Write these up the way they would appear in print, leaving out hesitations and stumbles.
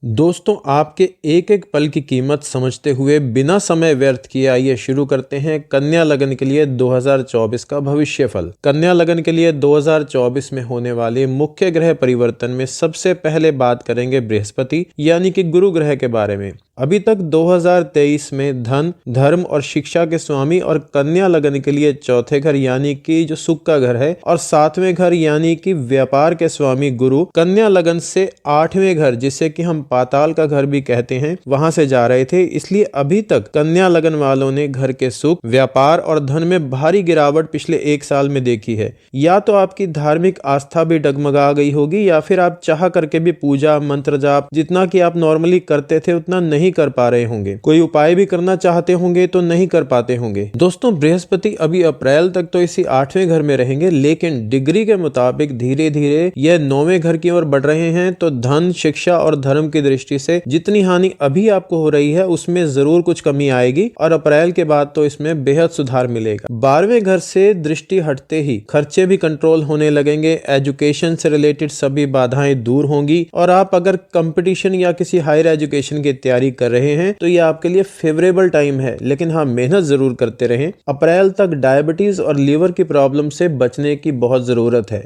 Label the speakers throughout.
Speaker 1: दोस्तों, आपके एक एक पल की कीमत समझते हुए बिना समय व्यर्थ किए आइए शुरू करते हैं कन्या लगन के लिए 2024 का भविष्यफल। कन्या लगन के लिए 2024 में होने वाले मुख्य ग्रह परिवर्तन में सबसे पहले बात करेंगे बृहस्पति यानी कि गुरु ग्रह के बारे में। अभी तक 2023 में धन, धर्म और शिक्षा के स्वामी और कन्या लगन के लिए चौथे घर यानी कि जो सुख का घर है और सातवें घर यानी कि व्यापार के स्वामी गुरु कन्या लगन से आठवें घर जिसे कि हम पाताल का घर भी कहते हैं वहां से जा रहे थे। इसलिए अभी तक कन्या लगन वालों ने घर के सुख, व्यापार और धन में भारी गिरावट पिछले एक साल में देखी है। या तो आपकी धार्मिक आस्था भी डगमगा गई होगी या फिर आप चाह करके भी पूजा, मंत्र जाप जितना कि आप नॉर्मली करते थे उतना नहीं कर पा रहे होंगे। कोई उपाय भी करना चाहते होंगे तो नहीं कर पाते होंगे। दोस्तों, बृहस्पति अभी अप्रैल तक तो इसी आठवें घर में रहेंगे, लेकिन डिग्री के मुताबिक धीरे धीरे यह नौवें घर की ओर बढ़ रहे हैं। तो धन, शिक्षा और धर्म की दृष्टि से जितनी हानि अभी आपको हो रही है उसमें जरूर कुछ कमी आएगी और अप्रैल के बाद तो इसमें बेहद सुधार मिलेगा। 12वें घर से दृष्टि हटते ही खर्चे भी कंट्रोल होने लगेंगे। एजुकेशन से रिलेटेड सभी बाधाएं दूर होंगी और आप अगर कंपटीशन या किसी हायर एजुकेशन की तैयारी कर रहे हैं तो ये आपके लिए फेवरेबल टाइम है, लेकिन हाँ, मेहनत जरूर करते रहें। अप्रैल तक डायबिटीज और लीवर की प्रॉब्लम से बचने की बहुत जरूरत है।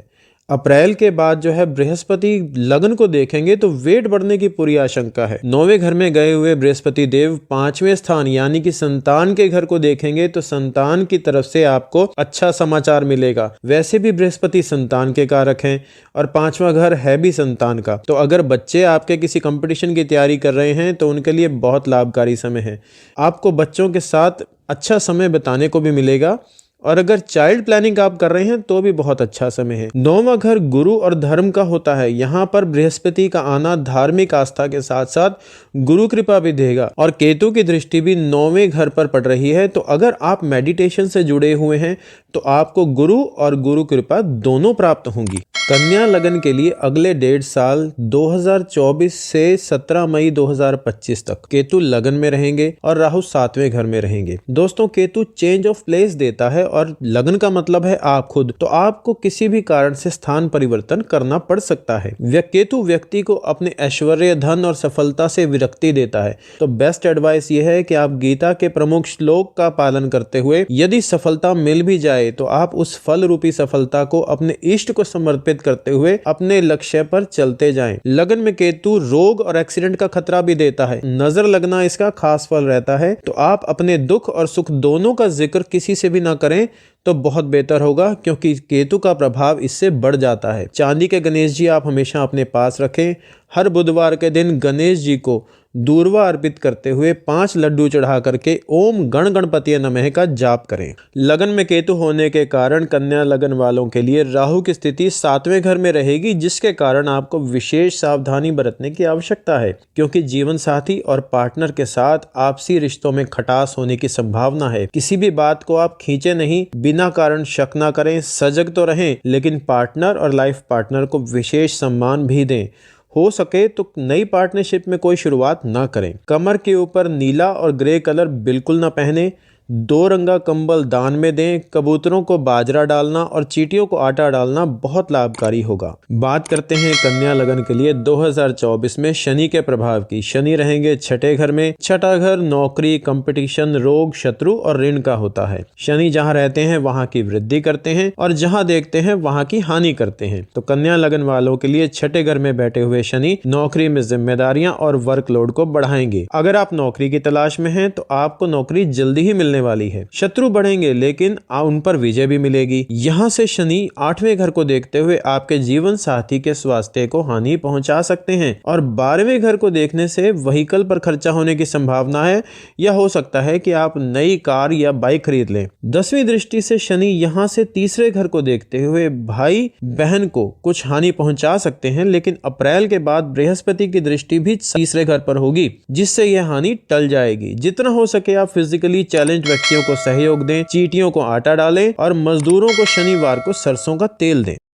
Speaker 1: अप्रैल के बाद जो है बृहस्पति लगन को देखेंगे तो वेट बढ़ने की पूरी आशंका है। नौवें घर में गए हुए बृहस्पति देव पांचवें स्थान यानी कि संतान के घर को देखेंगे तो संतान की तरफ से आपको अच्छा समाचार मिलेगा। वैसे भी बृहस्पति संतान के कारक हैं और पांचवा घर है भी संतान का। तो अगर बच्चे आपके किसी कंपटीशन की तैयारी कर रहे हैं तो उनके लिए बहुत लाभकारी समय है। आपको बच्चों के साथ अच्छा समय बिताने को भी मिलेगा और अगर चाइल्ड प्लानिंग आप कर रहे हैं तो भी बहुत अच्छा समय है। नौवां घर गुरु और धर्म का होता है। यहाँ पर बृहस्पति का आना धार्मिक आस्था के साथ साथ गुरु कृपा भी देगा और केतु की दृष्टि भी नौवें घर पर पड़ रही है। तो अगर आप मेडिटेशन से जुड़े हुए हैं तो आपको गुरु और गुरु कृपा दोनों प्राप्त होंगी। कन्या लगन के लिए अगले 1.5 साल 2024 से 17 मई 2025 तक केतु लगन में रहेंगे और राहु 7वें घर में रहेंगे। दोस्तों, केतु चेंज ऑफ प्लेस देता है और लगन का मतलब है आप खुद। तो आपको किसी भी कारण से स्थान परिवर्तन करना पड़ सकता है। केतु व्यक्ति को अपने ऐश्वर्य, धन और सफलता से विरक्ति देता है। तो बेस्ट एडवाइस यह है कि आप गीता के प्रमुख श्लोक का पालन करते हुए यदि सफलता मिल भी जाए तो आप उस फल रूपी सफलता को अपने इष्ट को समर्पित करते हुए अपने लक्ष्य पर चलते जाएं। लगन में केतु रोग और एक्सीडेंट का खतरा भी देता है। नजर लगना इसका खास फल रहता है। तो आप अपने दुख और सुख दोनों का जिक्र किसी से भी ना करें तो बहुत बेहतर होगा, क्योंकि केतु का प्रभाव इससे बढ़ जाता है। चांदी के गणेश जी आप हमेशा अपने पास रखें। हर बुधवार के दिन गणेश जी को दूर्वा अर्पित करते हुए 5 लड्डू चढ़ा करके ओम गण गणपति नमः का जाप करें। लगन में केतु होने के कारण कन्या लगन वालों के लिए राहु की स्थिति 7वें घर में रहेगी, जिसके कारण आपको विशेष सावधानी बरतने की आवश्यकता है, क्योंकि जीवन साथी और पार्टनर के साथ आपसी रिश्तों में खटास होने की संभावना है। किसी भी बात को आप खींचे नहीं, बिना कारण शक ना करें। सजग तो रहें, लेकिन पार्टनर और लाइफ पार्टनर को विशेष सम्मान भी दें। हो सके तो नई पार्टनरशिप में कोई शुरुआत ना करें। कमर के ऊपर नीला और ग्रे कलर बिल्कुल ना पहने। 2 रंगा कंबल दान में दें। कबूतरों को बाजरा डालना और चींटियों को आटा डालना बहुत लाभकारी होगा। बात करते हैं कन्या लगन के लिए 2024 में शनि के प्रभाव की। शनि रहेंगे 6ठे घर में। 6ठा घर नौकरी, कंपटीशन, रोग, शत्रु और ऋण का होता है। शनि जहां रहते हैं वहां की वृद्धि करते हैं और जहां देखते हैं वहां की हानि करते हैं। तो कन्या लगन वालों के लिए 6ठे घर में बैठे हुए शनि नौकरी में जिम्मेदारियां और वर्कलोड को बढ़ाएंगे। अगर आप नौकरी की तलाश में हैं तो आपको नौकरी जल्दी ही मिलने वाली है। शत्रु बढ़ेंगे लेकिन उन पर विजय भी मिलेगी। यहाँ से शनि 8वें घर को देखते हुए आपके जीवन साथी के स्वास्थ्य को हानि पहुंचा सकते हैं और 12वें घर को देखने से व्हीकल पर खर्चा होने की संभावना है, या हो सकता है कि आप नई कार या बाइक खरीद लें। 10वीं दृष्टि से शनि यहाँ से 3रे घर को देखते हुए भाई बहन को कुछ हानि पहुंचा सकते हैं, लेकिन अप्रैल के बाद बृहस्पति की दृष्टि भी 3रे घर पर होगी, जिससे यह हानि टल जाएगी। जितना हो सके आप फिजिकली चैलेंज व्यक्तियों को सहयोग दें, चींटियों को आटा डालें और मजदूरों को शनिवार को सरसों का तेल दें।